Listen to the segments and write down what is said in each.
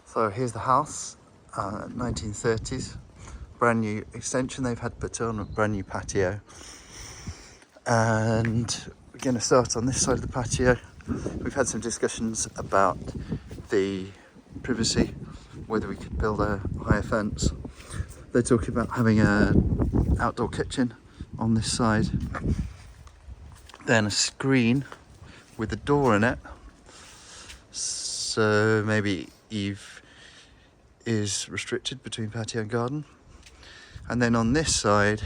So here's the house, 1930s, brand new extension they've had put on, a brand new patio. And we're going to start on this side of the patio. We've had some discussions about the privacy, whether we could build a higher fence. They're talking about having an outdoor kitchen on this side, then a screen with a door in it, so maybe Eve is restricted between patio and garden. And then on this side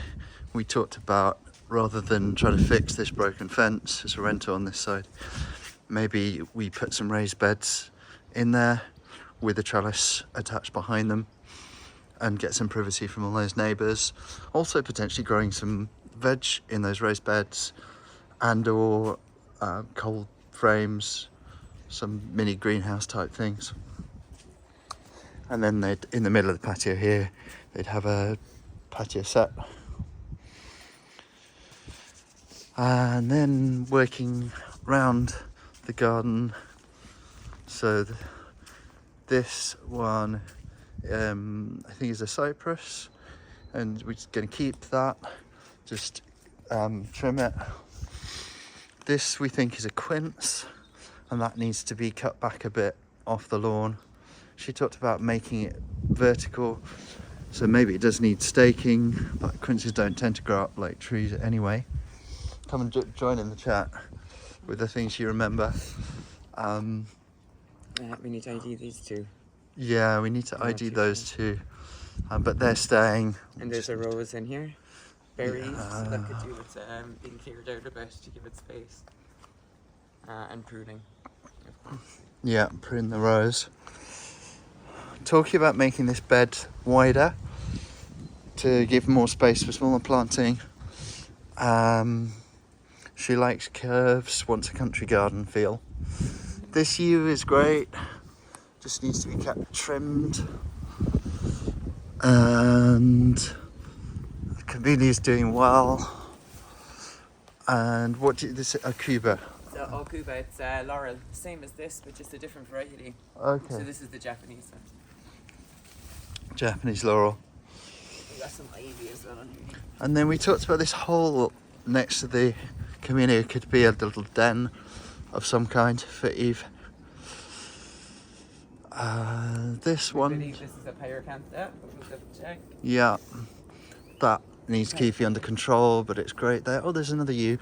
we talked about, rather than trying to fix this broken fence, it's a rental on this side, maybe we put some raised beds in there with a trellis attached behind them and get some privacy from all those neighbours. Also potentially growing some veg in those raised beds, and or cold frames, some mini greenhouse type things. And then they'd, in the middle of the patio here, they'd have a patio set. And then working round the garden, so this one I think is a cypress, and we're just going to keep that, just trim it. This we think is a quince, and that needs to be cut back a bit off the lawn. She talked about making it vertical, so maybe it does need staking, but quinces don't tend to grow up like trees anyway. Come and join in the chat with the things you remember. We need to ID these two. Yeah, we need to ID those two, but they're staying. And there's a rose in here, berries that could do with being cleared out a bit to give it space, and pruning, of course. Yeah, prune the rose. Talking about making this bed wider to give more space for smaller planting. She likes curves, wants a country garden feel. This yew is great, just needs to be kept trimmed. And the camellia is doing well. And what do you, this is a Cuba? So Cuba, it's laurel, same as this, but just a different variety. Okay. So this is the Japanese one. Japanese laurel. We got some ivy as well on here. And then we talked about this hole next to the camellia could be a little den of some kind for Eve. This one. I believe this is a pyracantha. We'll double check. Yeah, that needs keeping under control, but it's great there. Oh, there's another yew.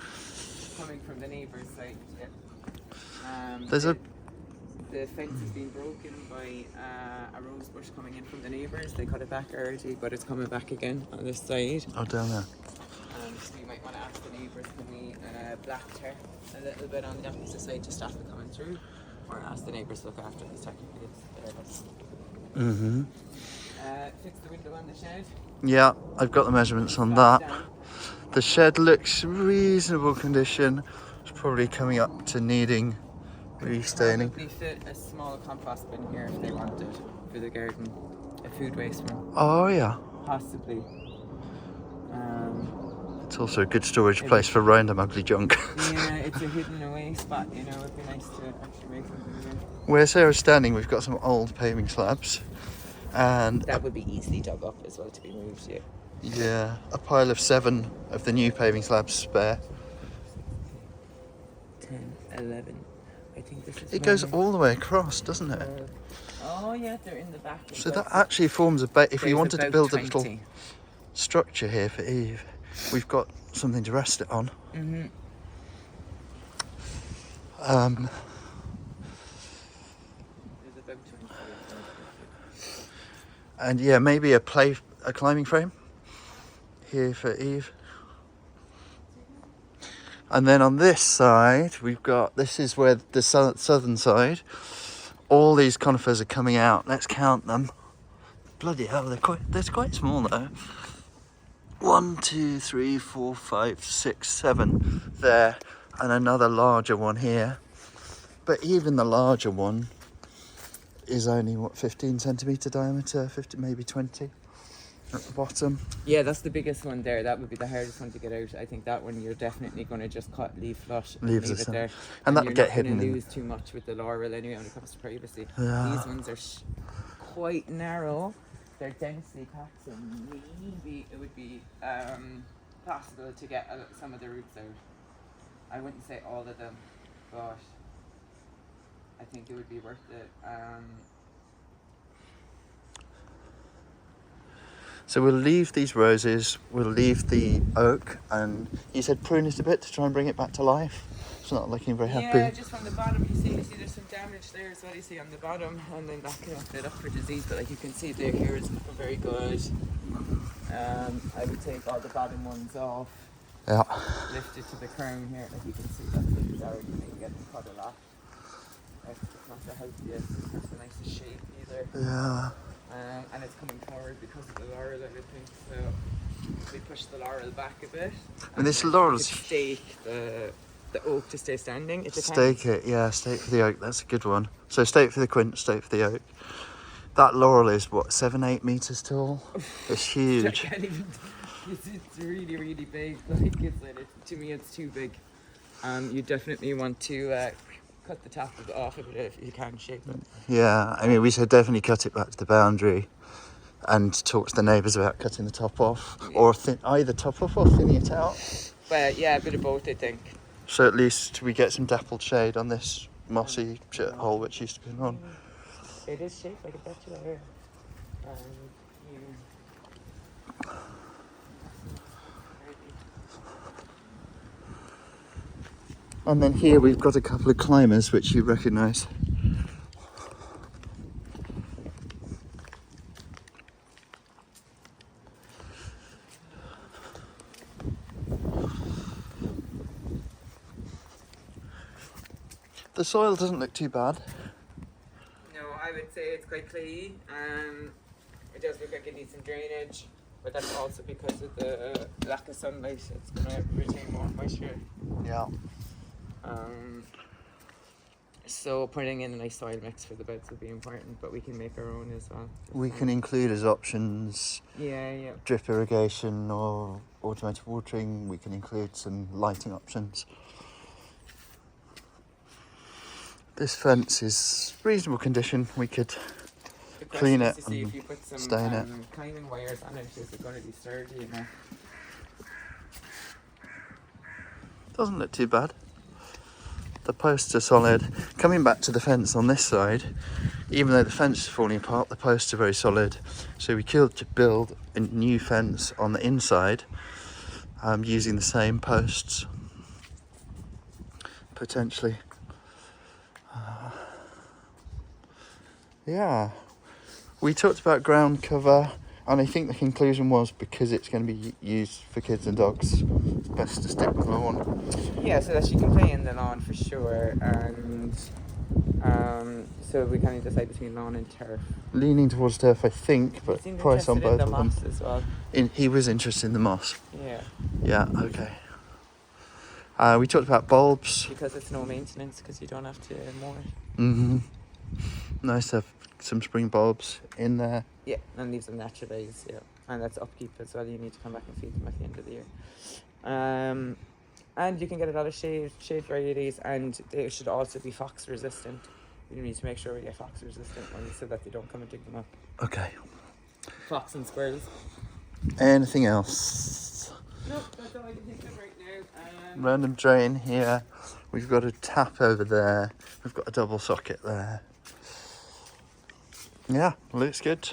Coming from the neighbour's side. Yeah. There's The fence has been broken by a rose bush coming in from the neighbours. They cut it back early, but it's coming back again on this side. Oh, down there. So we might want to ask the neighbours, can we black her a little bit on the opposite side to stop it coming through, or ask the neighbours to look after it, because technically it's theirs. Fix the window on the shed. Yeah, I've got the measurements on that. The shed looks reasonable condition. It's probably coming up to needing restaining. Probably fit a small compost bin here if they wanted for the garden, a food waste one. Oh yeah. Possibly. It's also a good storage place for random ugly junk. Yeah, it's a hidden away spot, you know, it'd be nice to actually make something here. Where Sarah's standing, we've got some old paving slabs, and that would be easily dug up as well to be moved, yeah. Yeah, a pile of 7 of the new paving slabs spare. 10, 11. I think this is. It goes all the way across, doesn't it? Oh yeah, they're in the back. So that actually forms a base. If we wanted to build 20. a little structure here for Eve, we've got something to rest it on. Mm-hmm. And yeah, maybe a climbing frame here for Eve. And then on this side, we've got, this is where the southern side, all these conifers are coming out. Let's count them. Bloody hell, they're quite small though. 1, 2, 3, 4, 5, 6, 7 there, and another larger one here. But even the larger one is only, what, 15 centimetre diameter, 50, maybe 20 at the bottom. Yeah, that's the biggest one there. That would be the hardest one to get out. I think that one you're definitely going to just leave flush and leave it there. And that'll get hidden. You're not going to lose too much with the laurel anyway when it comes to privacy. Yeah. These ones are quite narrow. They're densely packed, so maybe it would be possible to get some of the roots out. I wouldn't say all of them, but I think it would be worth it. So we'll leave these roses, we'll leave the oak, and you said prune it a bit to try and bring it back to life. It's not looking very happy. Yeah, just from the bottom, you see there's some damage there as well, you see on the bottom, and then that can open it up for disease, but like you can see the here is looking very good. I would take all the bottom ones off, Yeah. lift it to the crown here, like you can see that it's already getting cut a lot. It's not the healthiest, it's not the nicest shape either. Yeah. And it's coming forward because of the laurel, I would think, so we push the laurel back a bit. And this then laurel's... you could stake the oak to stay standing. It depends. Stake it, yeah, stake for the oak, that's a good one. So stake for the quince, stake for the oak. That laurel is what, 7-8 meters tall? It's huge. I can't even, it's really, really big. Like to me, it's too big. You definitely want to cut the top of it off a bit if you can shape it. Yeah, I mean, we should definitely cut it back to the boundary and talk to the neighbours about cutting the top off, or either top off or thinning it out. But yeah, a bit of both, I think. So at least we get some dappled shade on this mossy hole which used to be on. It is shaped like a bachelor here. And then here we've got a couple of climbers which you recognise. The soil doesn't look too bad. No, I would say it's quite clayey. It does look like it needs some drainage, but that's also because of the lack of sunlight. It's going to retain more moisture. Yeah. So putting in a nice soil mix for the beds would be important, but we can make our own as well. We can include as options Yeah. drip irrigation or automated watering. We can include some lighting options. This fence is reasonable condition. We could clean it to see and if you put some stain it. climbing wires on it, is it going to be sturdy enough? Doesn't look too bad. The posts are solid. Coming back to the fence on this side, even though the fence is falling apart, the posts are very solid. So we could build a new fence on the inside using the same posts, potentially. Yeah, we talked about ground cover, and I think the conclusion was because it's going to be used for kids and dogs, it's best to stick with lawn. Yeah, so that you can play in the lawn for sure, and so we kind of decide between lawn and turf. Leaning towards turf, I think, but price on both of them. Moss as well. He was interested in the moss. Yeah. Yeah, okay. We talked about bulbs. Because it's no maintenance, because you don't have to mow it. Mm-hmm. Nice to have some spring bulbs in there. Yeah, and leaves them naturalised, yeah. And that's upkeep as well, you need to come back and feed them at the end of the year. And you can get a lot of shade varieties, and they should also be fox resistant. You need to make sure we get fox resistant ones so that they don't come and dig them up. Okay. Fox and squirrels. Anything else? Nope, that's all I can think of right now. Random drain here. We've got a tap over there. We've got a double socket there. Yeah, looks good.